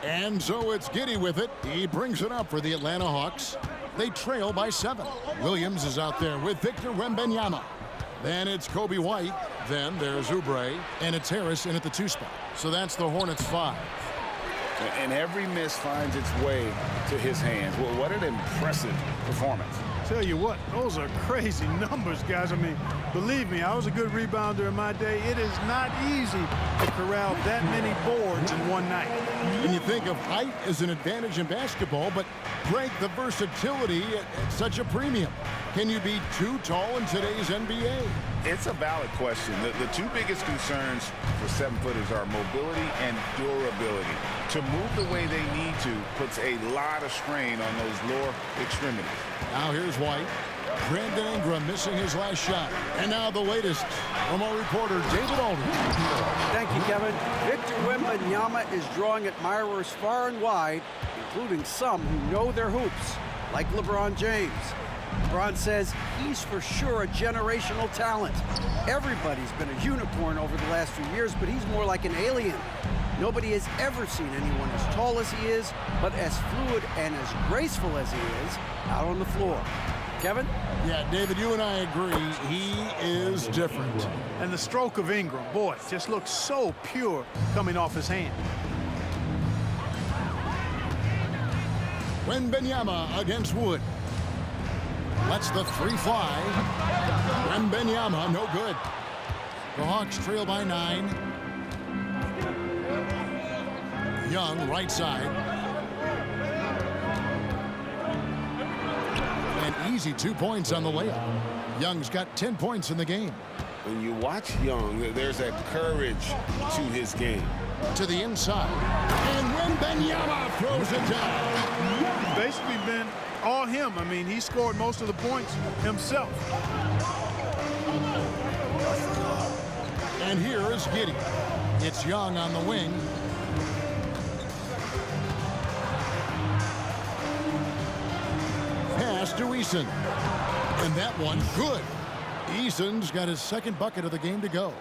And so it's Giddey with it. He brings it up for the Atlanta Hawks. They trail by 7. Williams is out there with Victor Wembanyama. Then it's Kobe White. Then there's Oubre. And it's Harris in at the 2 spot. So that's the Hornets 5. And every miss finds its way to his hands. Well, what an impressive performance. Tell you what, those are crazy numbers, guys. I mean, believe me, I was a good rebounder in my day. It is not easy to corral that many boards in one night. And you think of height as an advantage in basketball, but Greg, the versatility at such a premium. Can you be too tall in today's NBA? It's a valid question. The two biggest concerns for 7-footers are mobility and durability. To move the way they need to puts a lot of strain on those lower extremities. Now here's White. Brandon Ingram missing his last shot. And now the latest from our reporter, David Aldridge. Thank you, Kevin. Victor Wembanyama is drawing admirers far and wide, including some who know their hoops, like LeBron James. LeBron says he's for sure a generational talent. Everybody's been a unicorn over the last few years, but he's more like an alien. Nobody has ever seen anyone as tall as he is, but as fluid and as graceful as he is out on the floor. Kevin? Yeah, David, you and I agree. He is different. And the stroke of Ingram, boy, just looks so pure coming off his hand. Wembanyama against Wood. Lets the 3 fly. Wembanyama, no good. The Hawks trail by 9. Young, right side. An easy 2 points on the layup. Young's got 10 points in the game. When you watch Young, there's that courage to his game. To the inside. And Wembanyama throws it down. Basically been all him. I mean, he scored most of the points himself. And here is Giddey. It's Young on the wing. Pass to Eason. And that one, good. Eason's got his second bucket of the game to go.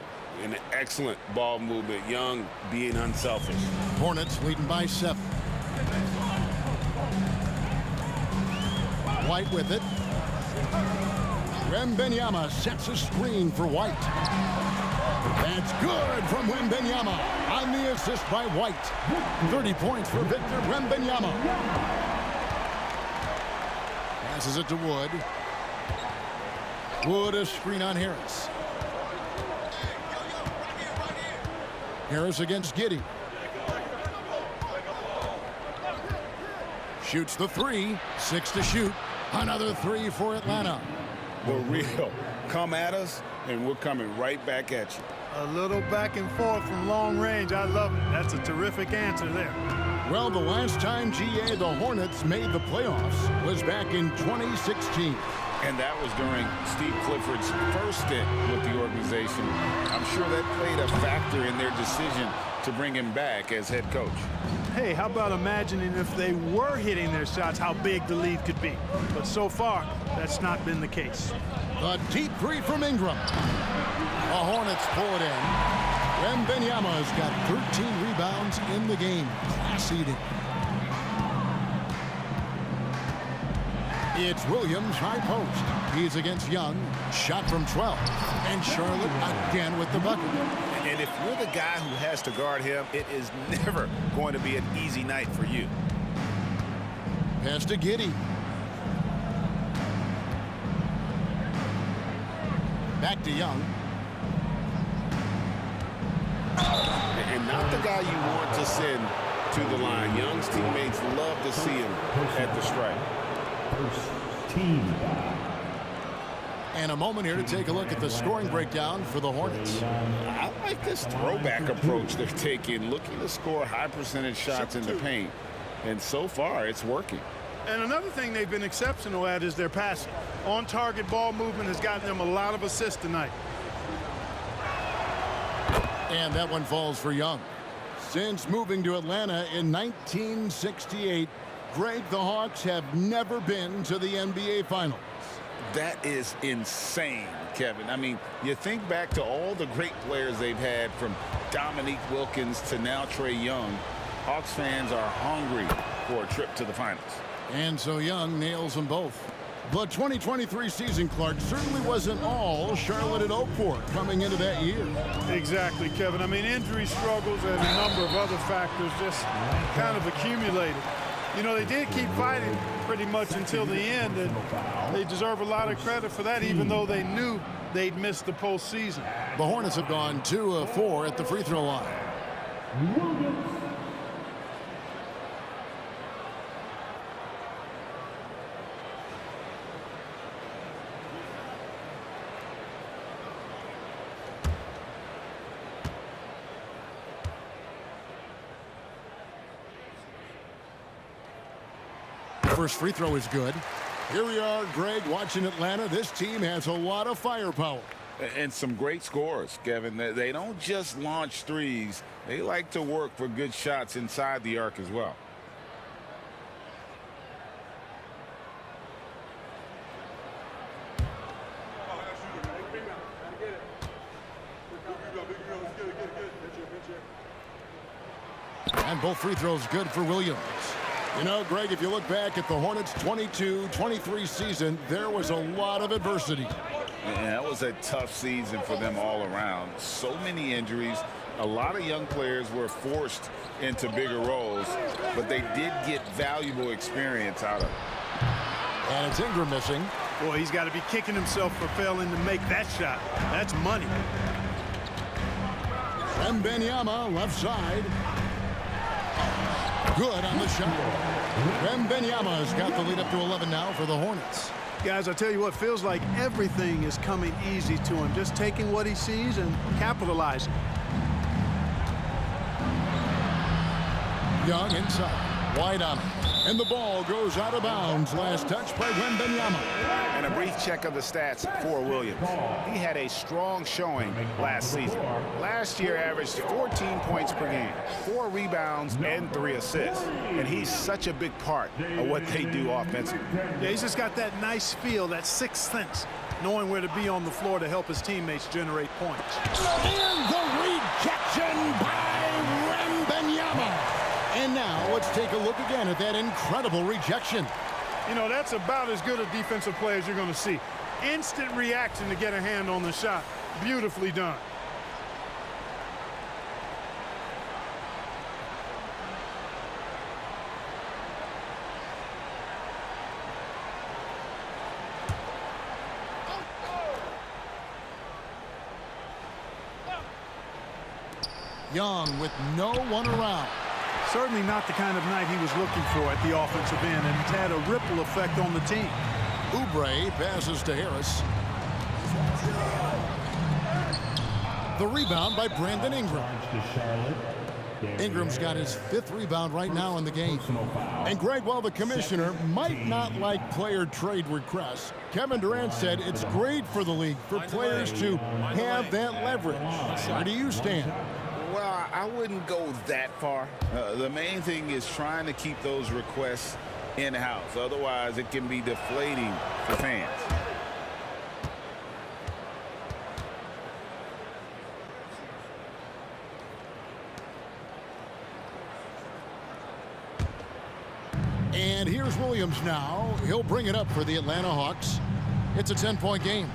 An excellent ball movement. Young being unselfish. Hornets leading by 7. White with it. Wembanyama sets a screen for White. That's good from Wembanyama on the assist by White. 30 points for Victor Wembanyama. Passes it to Wood. Wood a screen on Harris. Harris against Giddey. Shoots the 3. 6 to shoot. Another 3 for Atlanta. The real. Come at us, and we're coming right back at you. A little back and forth from long range. I love it. That's a terrific answer there. Well, the last time, GA, the Hornets made the playoffs was back in 2016. And that was during Steve Clifford's first stint with the organization. I'm sure that played a factor in their decision to bring him back as head coach. Hey, how about imagining if they were hitting their shots, how big the lead could be? But so far, that's not been the case. The deep 3 from Ingram. The Hornets pull it in. Wembanyama's got 13 rebounds in the game. Class eating. It's Williams, high post. He's against Young. Shot from 12. And Charlotte again with the bucket. And if you're the guy who has to guard him, it is never going to be an easy night for you. Pass to Giddey. Back to Young. And not the guy you want to send to the line. Young's teammates love to see him at the stripe. Team. And a moment here to take a look at the scoring breakdown for the Hornets. I like this throwback approach they're taking, looking to score high percentage shots in the paint. And so far, it's working. And another thing they've been exceptional at is their passing. On-target ball movement has gotten them a lot of assists tonight. And that one falls for Young. Since moving to Atlanta in 1968, Greg, the Hawks have never been to the NBA Finals. That is insane, Kevin. I mean, you think back to all the great players they've had, from Dominique Wilkins to now Trae Young, Hawks fans are hungry for a trip to the finals. And so Young nails them both. The 2023 season, Clark, certainly wasn't all Charlotte had hoped for coming into that year. Exactly, Kevin. I mean, injury struggles and a number of other factors just kind of accumulated. You know, they did keep fighting pretty much until the end, and they deserve a lot of credit for that, even though they knew they'd missed the postseason. The Hornets have gone 2 of 4 at the free throw line. First free throw is good. Here we are, Greg, watching Atlanta. This team has a lot of firepower. And some great scores, Kevin. They don't just launch threes. They like to work for good shots inside the arc as well. And both free throws good for Williams. You know, Greg, if you look back at the Hornets' 22-23 season, there was a lot of adversity. And that was a tough season for them all around. So many injuries. A lot of young players were forced into bigger roles, but they did get valuable experience out of it. And it's Ingram missing. Boy, he's got to be kicking himself for failing to make that shot. That's money. Wembanyama, left side. Good on the shot. Wembanyama has got the lead up to 11 now for the Hornets. Guys, I tell you what, feels like everything is coming easy to him. Just taking what he sees and capitalizing. Young inside. Wide on him. And the ball goes out of bounds. Last touch by Wembanyama. And a brief check of the stats for Williams. He had a strong showing last season. Last year averaged 14 points per game, 4 rebounds, and 3 assists. And he's such a big part of what they do offensively. Yeah, he's just got that nice feel, that sixth sense, knowing where to be on the floor to help his teammates generate points. And the rejection by Wembanyama. And now let's take a look again at that incredible rejection. You know, that's about as good a defensive play as you're going to see. Instant reaction to get a hand on the shot. Beautifully done. Young with no one around. Certainly not the kind of night he was looking for at the offensive end, and it's had a ripple effect on the team. Oubre passes to Harris. The rebound by Brandon Ingram. Ingram's got his 5th rebound right now in the game. And Greg, while the commissioner might not like player trade requests, Kevin Durant said it's great for the league for players to have that leverage. Where do you stand? Well, I wouldn't go that far. The main thing is trying to keep those requests in-house. Otherwise, it can be deflating for fans. And here's Williams now. He'll bring it up for the Atlanta Hawks. It's a 10-point game.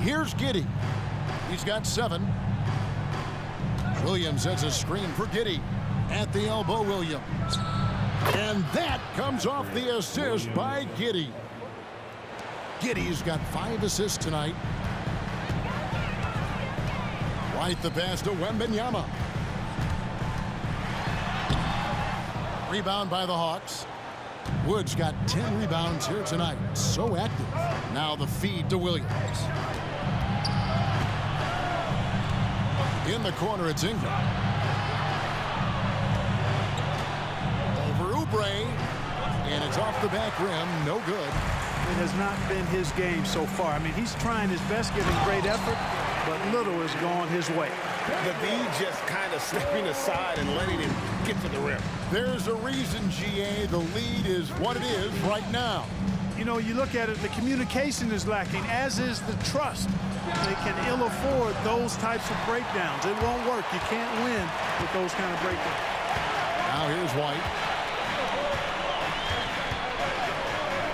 Here's Giddey. He's got 7. Williams has a screen for Giddey. At the elbow, Williams. And that comes off the assist by Giddey. Giddey's got 5 assists tonight. Right the pass to Wembanyama. Rebound by the Hawks. Wood's got 10 rebounds here tonight. So active. Now the feed to Williams. In the corner, it's Ingram. Over Oubre. And it's off the back rim. No good. It has not been his game so far. I mean, he's trying his best, giving great effort, but little has gone his way. The V just kind of stepping aside and letting him get to the rim. There's a reason, GA. The lead is what it is right now. you know, you look at it, the communication is lacking, as is the trust. They can ill afford those types of breakdowns. It won't work. You can't win with those kind of breakdowns. Now here's White.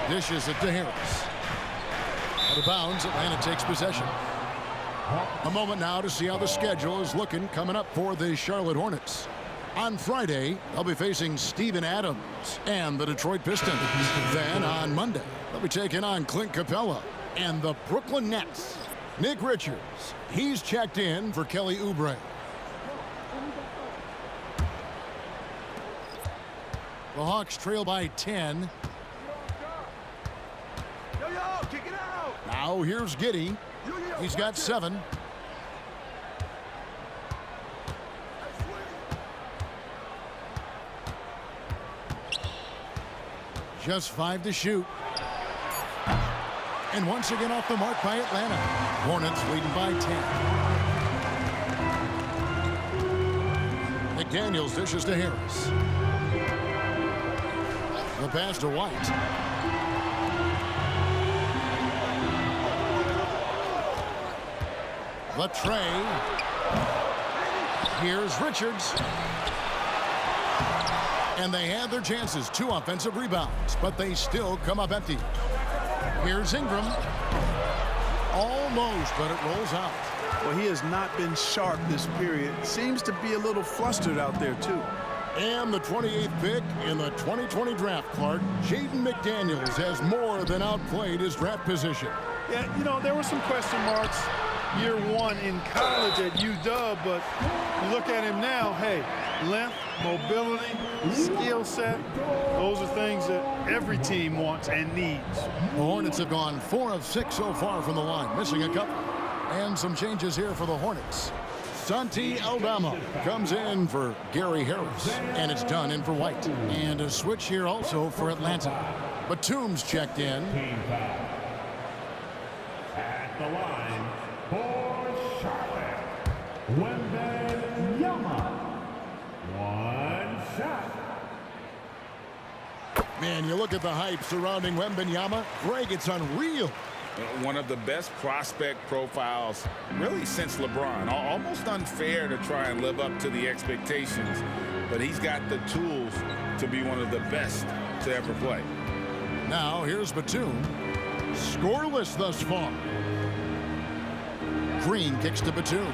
Dishes it to Harris. Out of bounds, Atlanta takes possession. A moment now to see how the schedule is looking coming up for the Charlotte Hornets. On Friday, they'll be facing Steven Adams and the Detroit Pistons. Then on Monday, they'll be taking on Clint Capella and the Brooklyn Nets. Nick Richards, he's checked in for Kelly Oubre. The Hawks trail by 10. Now here's Giddey. He's got 7. Just 5 to shoot. And once again off the mark by Atlanta. Hornets leading by 10. McDaniels dishes to Harris. The pass to White. The tray. Here's Richards. And they had their chances. 2 offensive rebounds, but they still come up empty. Here's Ingram. Almost, but it rolls out. Well, he has not been sharp this period. Seems to be a little flustered out there, too. And the 28th pick in the 2020 draft, Clark, Jaden McDaniels has more than outplayed his draft position. Yeah, you know, there were some question marks year 1 in college at UW, but you look at him now, hey, length, mobility, skill set, those are things that every team wants and needs. The Hornets have gone 4 of 6 so far from the line, missing a couple. And some changes here for the Hornets. Santi Aldama comes in for Gary Harris, and it's done in for White. And a switch here also for Atlanta. Batum's checked in. At the line for Charlotte, Wembanyama. 1 shot. Man, you look at the hype surrounding Wembanyama. Greg, it's unreal. One of the best prospect profiles really since LeBron. Almost unfair to try and live up to the expectations, but he's got the tools to be one of the best to ever play. Now here's Batum. Scoreless thus far. Green kicks to Batum.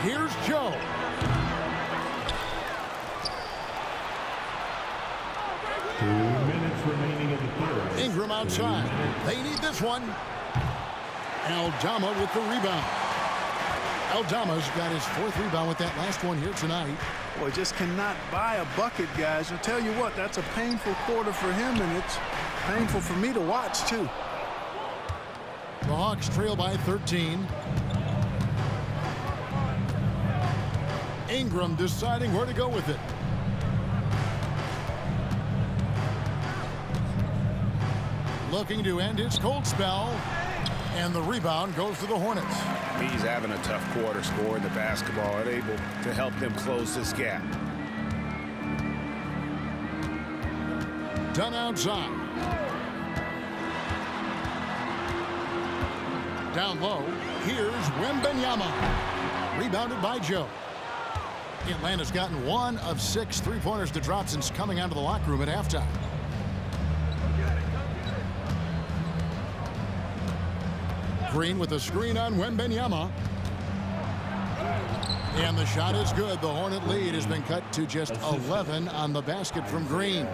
Here's Joe. Remaining in the third. Ingram outside. They need this one. Aldama with the rebound. Aldama's got his 4th rebound with that last one here tonight. Boy, just cannot buy a bucket, guys. I'll tell you what, that's a painful quarter for him, and it's painful for me to watch, too. The Hawks trail by 13. Ingram deciding where to go with it. Looking to end his cold spell, and the rebound goes to the Hornets. He's having a tough quarter scoring the basketball and able to help them close this gap. Done outside. Down low, here's Wembanyama. Rebounded by Joe. Atlanta's gotten 1 of 6 3-pointers to drop since coming out of the locker room at halftime. Green with a screen on Wembanyama. And the shot is good. The Hornet lead has been cut to just 11 on the basket from Green.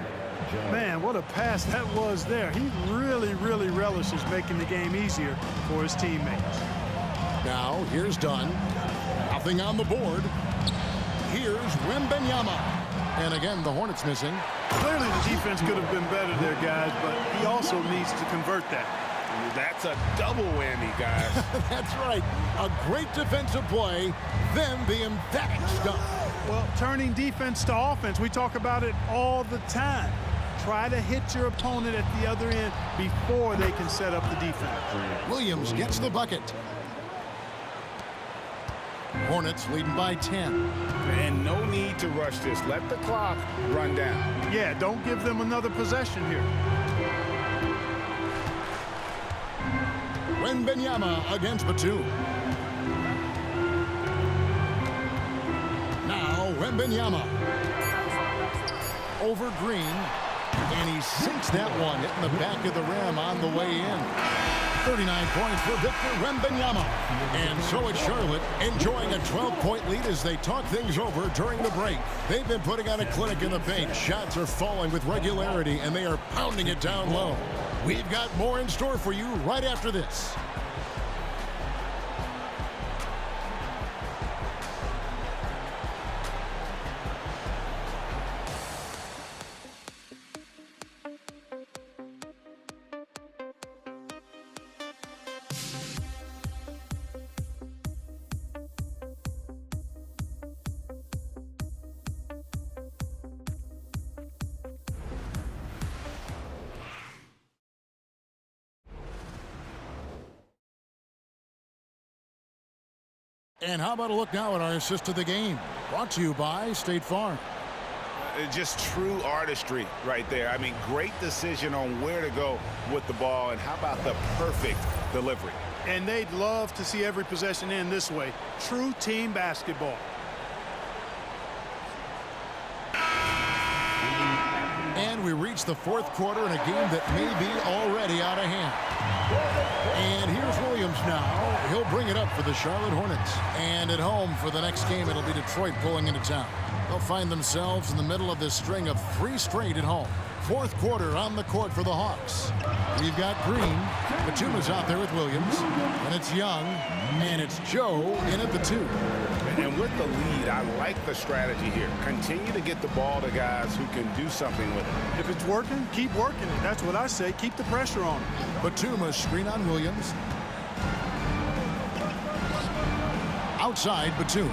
Man, what a pass that was there. He really, really relishes making the game easier for his teammates. Now, here's Dunn. Nothing on the board. Here's Wembanyama. And again, the Hornets missing. Clearly, the defense could have been better there, guys, but he also needs to convert that. That's a double whammy, guys. That's right. A great defensive play, then the emphatic stuff. Well, turning defense to offense, we talk about it all the time. Try to hit your opponent at the other end before they can set up the defense. Williams gets the bucket. Hornets leading by 10. And no need to rush this. Let the clock run down. Yeah, don't give them another possession here. Wembanyama against Batum. Now Wembanyama over Green, and he sinks that one, hitting the back of the rim on the way in. 39 points for Victor Wembanyama. And so it's Charlotte enjoying a 12-point lead as they talk things over during the break. They've been putting on a clinic in the paint. Shots are falling with regularity, and they are pounding it down low. We've got more in store for you right after this. And how about a look now at our assist to the game? Brought to you by State Farm. Just true artistry right there. I mean, great decision on where to go with the ball, and how about the perfect delivery? And they'd love to see every possession end this way. True team basketball. And we reach the fourth quarter in a game that may be already out of hand. And here's Williams now. He'll bring it up for the Charlotte Hornets. And at home for the next game, it'll be Detroit pulling into town. They'll find themselves in the middle of this string of 3 straight at home. Fourth quarter on the court for the Hawks. We've got Green. Batum is out there with Williams. And it's Young. And it's Joe in at the 2. And with the lead, I like the strategy here. Continue to get the ball to guys who can do something with it. If it's working, keep working it. That's what I say. Keep the pressure on him. Batum, a screen on Williams. Outside, Batum.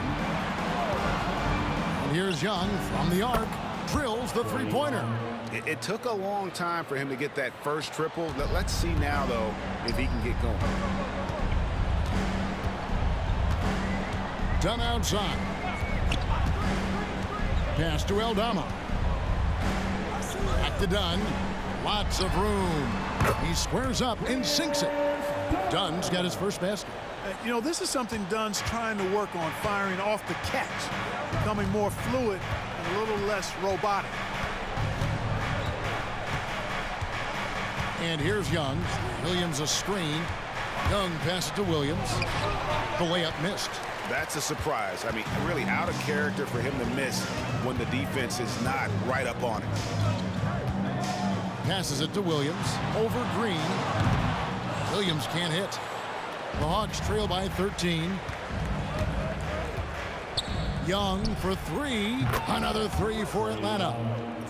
And here's Young from the arc. Drills the three-pointer. It took a long time for him to get that first triple. Let's see now, though, if he can get going. Done outside. Pass to Aldama. Back to Dunn. Lots of room. He squares up and sinks it. Dunn's got his first basket. You know, this is something Dunn's trying to work on, firing off the catch, becoming more fluid and a little less robotic. And here's Young. Williams a screen. Young passes to Williams. The layup missed. That's a surprise. I mean, really out of character for him to miss when the defense is not right up on it. Passes it to Williams. Over Green. Williams can't hit. The Hawks trail by 13. Young for 3. Another 3 for Atlanta.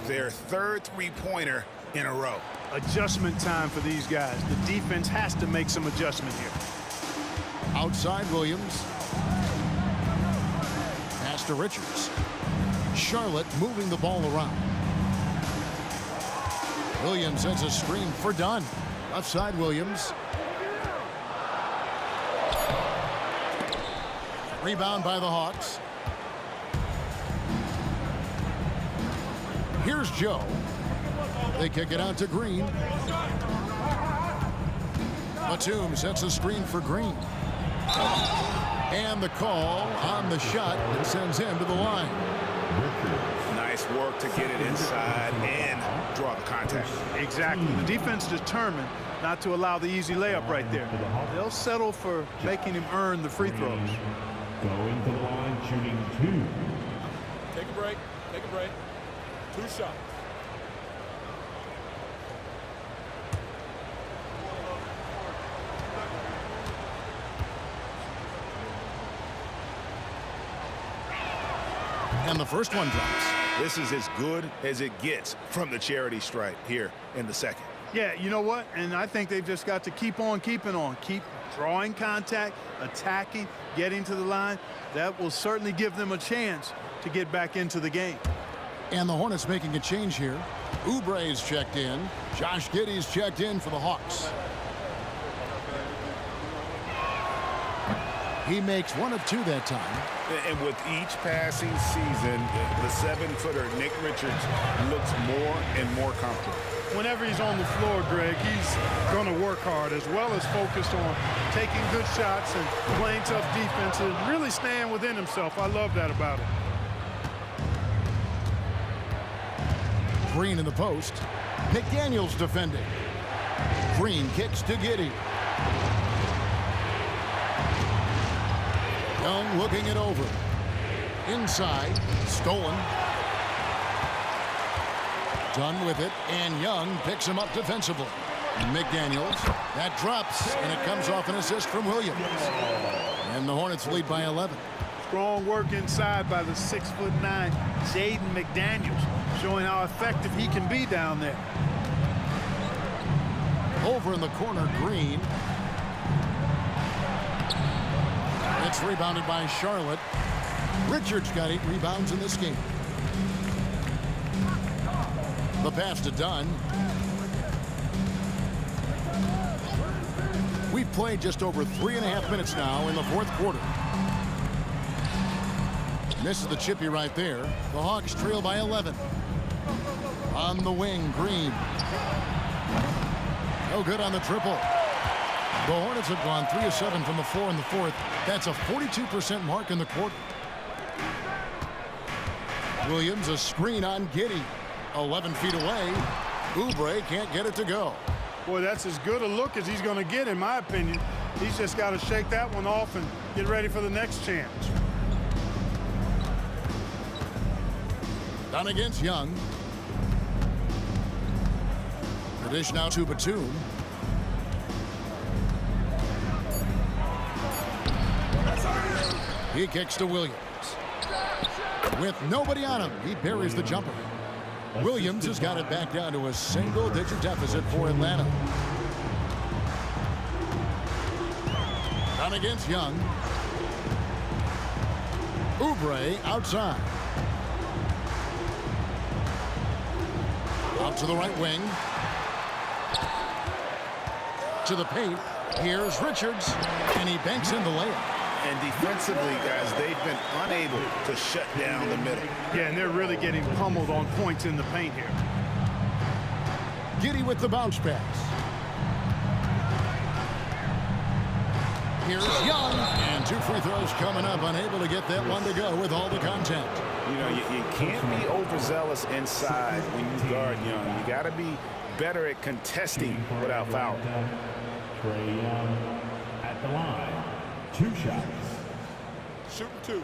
Their third three-pointer in a row. Adjustment time for these guys. The defense has to make some adjustment here. Outside Williams. Pass to Richards. Charlotte moving the ball around. Williams sends a screen for Dunn. Left side Williams. Rebound by the Hawks. Here's Joe. They kick it out to Green. Batum sets a screen for Green. And the call on the shot that sends him to the line. Nice work to get it inside and draw the contact. Exactly. The defense determined not to allow the easy layup right there. They'll settle for making him earn the free throws. Going to the line, shooting 2. Take a break. Take a break. 2 shots. And the first one drops. This is as good as it gets from the charity stripe here in the second. Yeah, you know what? And I think they've just got to keep on keeping on. Keep drawing contact, attacking, getting to the line. That will certainly give them a chance to get back into the game. And the Hornets making a change here. Oubre's checked in. Josh Giddey's checked in for the Hawks. He makes 1 of 2 that time. And with each passing season, the 7-footer Nick Richards looks more and more comfortable. whenever he's on the floor, Greg, he's going to work hard as well as focused on taking good shots and playing tough defense and really staying within himself. I love that about him. Green in the post. McDaniels defending. Green kicks to Giddey. Young looking it over. Inside. Stolen. Done with it, and Young picks him up defensively. McDaniels, that drops, and it comes off an assist from Williams. And the Hornets lead by 11. Strong work inside by the 6'9" Jaden McDaniels, showing how effective he can be down there. Over in the corner, Green. It's rebounded by Charlotte. Richards got 8 rebounds in this game. The pass to Dunn. We've played just over 3.5 minutes now in the fourth quarter. Misses the chippy right there. The Hawks trail by 11. On the wing, Green. No good on the triple. The Hornets have gone 3 of 7 from the floor in the fourth. That's a 42% mark in the quarter. Williams, a screen on Giddey. 11 feet away. Oubre can't get it to go. Boy, that's as good a look as he's going to get, in my opinion. He's just got to shake that one off and get ready for the next chance. Done against Young. The dish now to Batum. He kicks to Williams. With nobody on him, he buries the jumper. Williams has got it back down to a single-digit deficit for Atlanta. Down against Young. Oubre outside. Out to the right wing. To the paint. Here's Richards, and he banks in the layup. And defensively, guys, they've been unable to shut down the middle. Yeah, and they're really getting pummeled on points in the paint here. Giddey with the bounce pass. Here's Young, and 2 free throws coming up, unable to get that one to go with all the contact. You know, you can't be overzealous inside when you guard Young. You got to be better at contesting without fouling. Trae Young at the line. 2 shots. Shooting 2.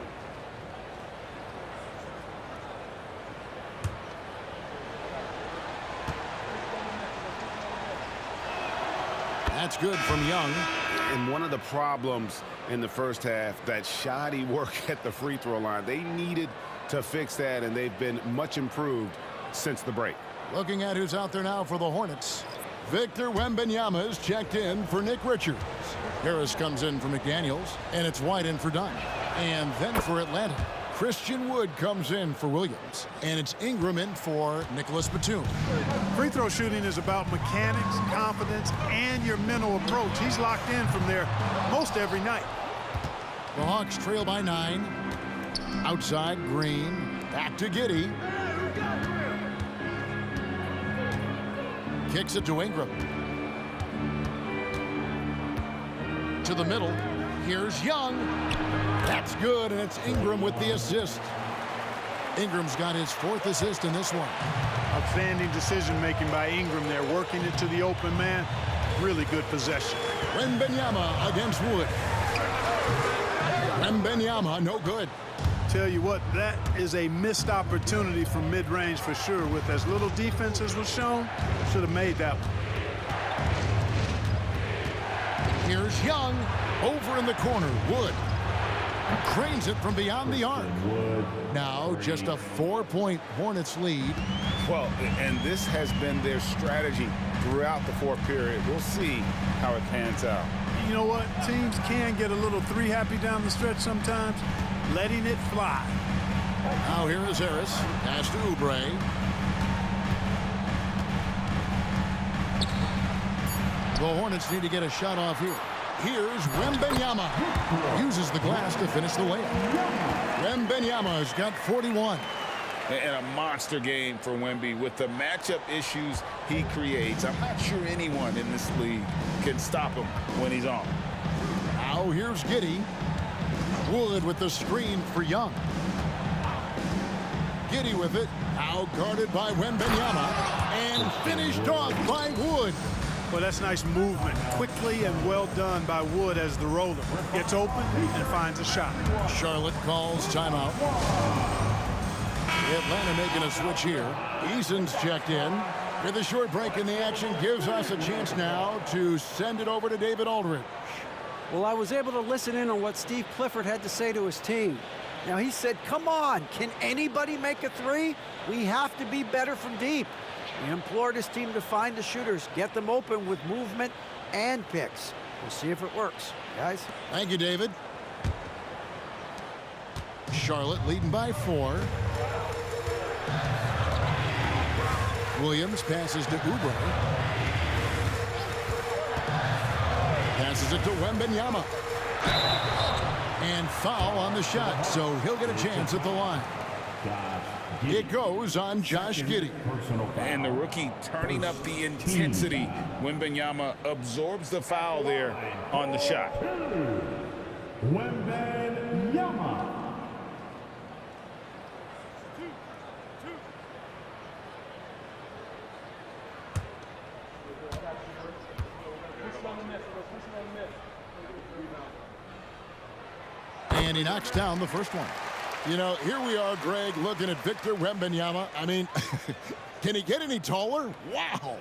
That's good from Young. And one of the problems in the first half, that shoddy work at the free throw line. They needed to fix that, and they've been much improved since the break. Looking at who's out there now for the Hornets. Victor Wembanyama is checked in for Nick Richards. Harris comes in for McDaniels, and it's White in for Dunn. And then for Atlanta, Christian Wood comes in for Williams, and it's Ingram in for Nicholas Batum. Free throw shooting is about mechanics, confidence, and your mental approach. He's locked in from there most every night. The Hawks trail by 9. Outside, Green. Back to Giddey. Kicks it to Ingram. To the middle. Here's Young. That's good, and it's Ingram with the assist. Ingram's got his 4th assist in this one. Outstanding decision-making by Ingram there, working it to the open man. Really good possession. Wembanyama against Wood. Wembanyama, no good. Tell you what, that is a missed opportunity from mid-range for sure. With as little defense as was shown, should have made that one. Here's Young. Over in the corner, Wood. Cranes it from beyond the arc. Now just a 4-point Hornets lead. Well, and this has been their strategy throughout the fourth period. We'll see how it pans out. You know what? Teams can get a little three-happy down the stretch sometimes. Letting it fly. Now here is Harris. Pass to Oubre. The Hornets need to get a shot off here. Here's Wembanyama. Uses the glass to finish the layup. Wembanyama has got 41. and a monster game for Wemby. With the matchup issues he creates, I'm not sure anyone in this league can stop him when he's on. Now here's Giddey. Wood with the screen for Young. Giddey with it. Now guarded by Wembanyama. And finished off by Wood. Well, that's nice movement. Quickly and well done by Wood as the roller. Gets open and finds a shot. Charlotte calls timeout. Atlanta making a switch here. Eason's checked in. With a short break in the action, gives us a chance now to send it over to David Aldridge. Well, I was able to listen in on what Steve Clifford had to say to his team. Now, he said, come on, can anybody make a three? We have to be better from deep. He implored his team to find the shooters, get them open with movement and picks. We'll see if it works, guys. Thank you, David. Charlotte leading by 4. Williams passes to Oubre. Passes it to Wembanyama. And foul on the shot, so he'll get a chance at the line. It goes on Josh Giddey. And the rookie turning up the intensity. Wembanyama absorbs the foul there on the shot. Wembanyama. And he knocks down the first one. You know, here we are, Greg, looking at Victor Wembanyama. I mean, can he get any taller? Wow.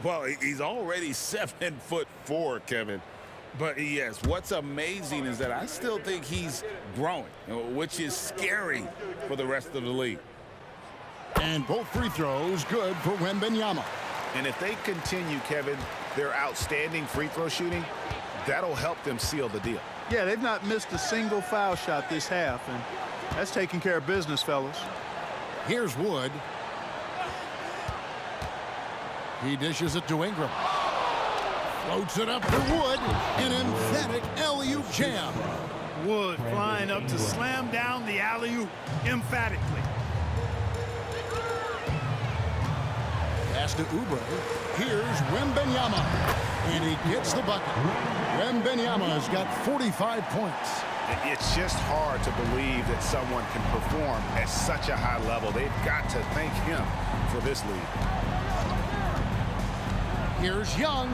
Well, he's already 7'4", Kevin. But yes, what's amazing is that I still think he's growing, which is scary for the rest of the league. And both free throws good for Wembanyama. And if they continue, Kevin, their outstanding free throw shooting, that'll help them seal the deal. Yeah, they've not missed a single foul shot this half, and that's taking care of business, fellas. Here's Wood. He dishes it to Ingram. Floats it up to Wood. An emphatic alley-oop jam. Wood flying up to slam down the alley-oop emphatically. Pass to Oubre. Here's Wembanyama. And he gets the bucket. Wembanyama has got 45 points. It's just hard to believe that someone can perform at such a high level. They've got to thank him for this lead. Here's Young.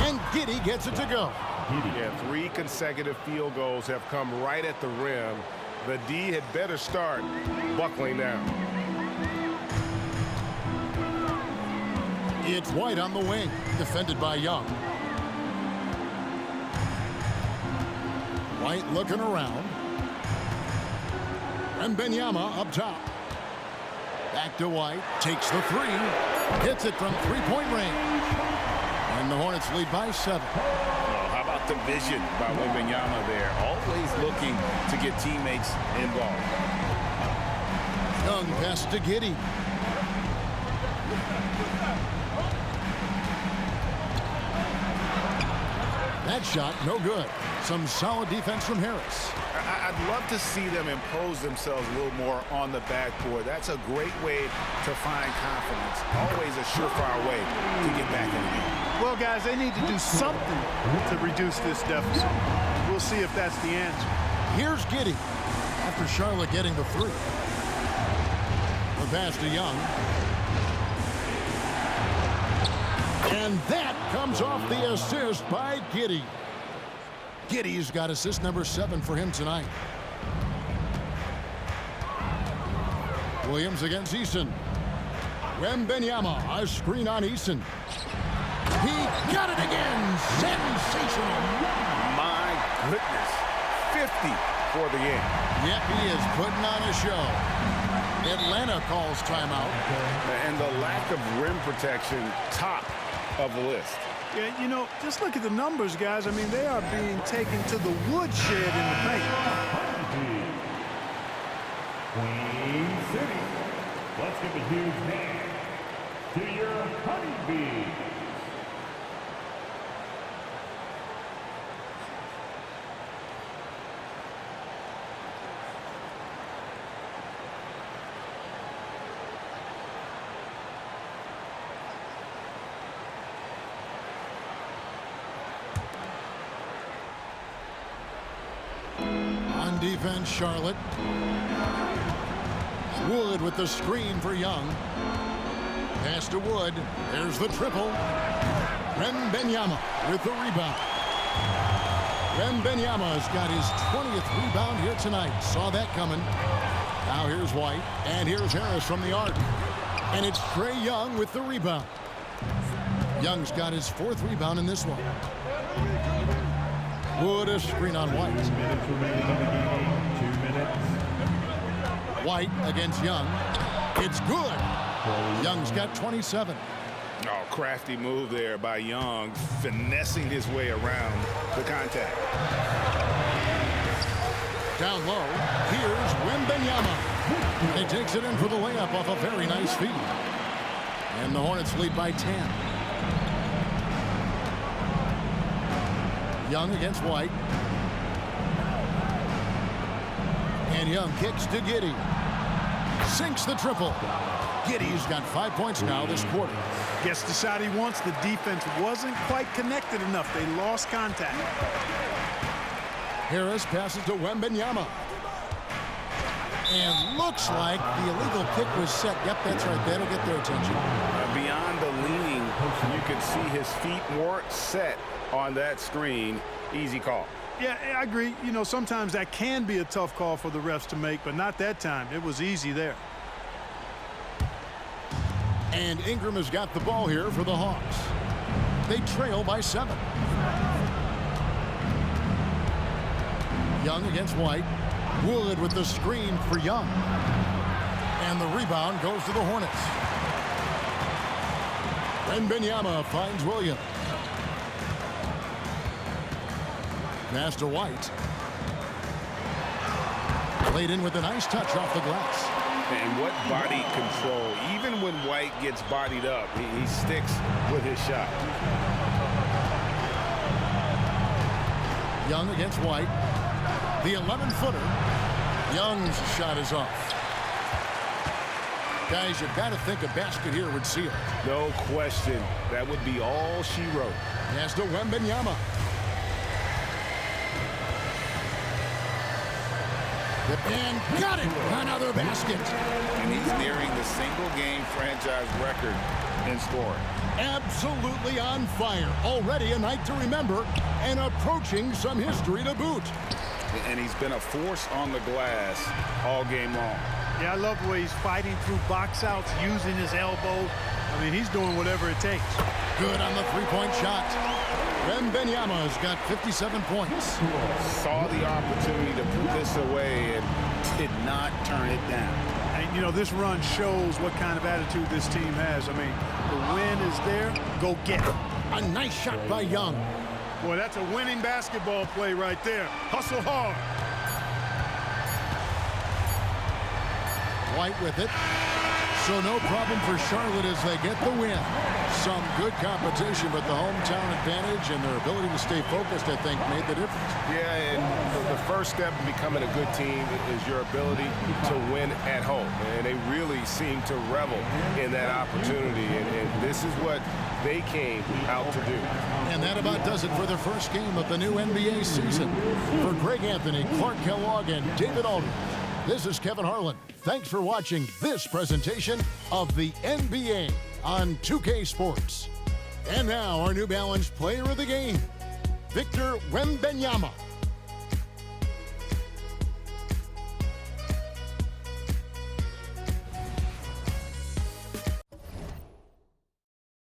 And Giddey gets it to go. Yeah, 3 consecutive field goals have come right at the rim. The D had better start buckling down. It's White on the wing, defended by Young. White looking around. Wembanyama up top. Back to White, takes the 3, hits it from three-point range. And the Hornets lead by 7. Oh, how about the vision by Wembanyama there? Always looking to get teammates involved. Young pass to Giddey. That shot, no good. Some solid defense from Harris. I'd love to see them impose themselves a little more on the backboard. That's a great way to find confidence. Always a surefire way to get back in the game. Well, guys, they need to do something to reduce this deficit. We'll see if that's the answer. Here's Giddey after Charlotte getting the 3. The pass to Young. And that comes off the assist by Giddey. Giddey's got assist number 7 for him tonight. Williams against Eason. Wembanyama, a screen on Eason. He got it again. Sensational. My goodness. 50 for the game. Yep, he is putting on a show. Atlanta calls timeout. And the lack of rim protection, top of the list. Yeah, you know, just look at the numbers, guys. I mean, they are being taken to the woodshed in the paint. Queen City. Let's give a huge hand to your Honeybees. defense, Charlotte. Wood with the screen for Young. Pass to Wood. There's the triple. Wembanyama with the rebound. Wembanyama's got his 20th rebound here tonight. Saw that coming. Now here's White, and here's Harris from the arc. And it's Trae Young with the rebound. Young's got his 4th rebound in this one. Wood a screen on White. 2 minutes remaining in the game. 2 minutes. White against Young. It's good. Young's got 27. Oh, crafty move there by Young, finessing his way around the contact. Down low, here's Wembanyama. He takes it in for the layup off a very nice feed. And the Hornets lead by 10. Young against White. And Young kicks to Giddey. Sinks the triple. Giddey's got 5 points now this quarter. Gets the shot he wants. The defense wasn't quite connected enough. They lost contact. Harris passes to Wembanyama. And looks like the illegal kick was set. Yep, that's right. That'll get their attention. Beyond the leaning, you could see his feet weren't set on that screen. Easy call. Yeah, I agree. You know, sometimes that can be a tough call for the refs to make, but not that time. It was easy there. And Ingram has got the ball here for the Hawks. They trail by 7. Young against White. Wood with the screen for Young. And the rebound goes to the Hornets. Wembanyama finds Williams. Pass to White. Played in with a nice touch off the glass. And what body control. Even when White gets bodied up, he sticks with his shot. Young against White. The 11-footer. Young's shot is off. Guys, you've got to think a basket here would seal. No question. That would be all she wrote. Pass to Wembanyama. And got it! Another basket. And he's nearing the single-game franchise record in scoring. Absolutely on fire. Already a night to remember and approaching some history to boot. And he's been a force on the glass all game long. Yeah, I love the way he's fighting through box outs, using his elbow. I mean, he's doing whatever it takes. Good on the three-point shot. Wembanyama's got 57 points. Saw the opportunity to put this away and did not turn it down. And, you know, this run shows what kind of attitude this team has. I mean, the win is there. Go get it. A nice shot by Young. Boy, that's a winning basketball play right there. Hustle hard. White with it. So no problem for Charlotte as they get the win. Some good competition, but the hometown advantage and their ability to stay focused, I think, made the difference. Yeah, and the first step in becoming a good team is your ability to win at home. And they really seem to revel in that opportunity. And this is what they came out to do. And that about does it for the first game of the new NBA season. For Greg Anthony, Clark Kellogg, and David Aldridge, this is Kevin Harlan. Thanks for watching this presentation of the NBA on 2K Sports. And now our New Balance player of the game, Victor Wembanyama.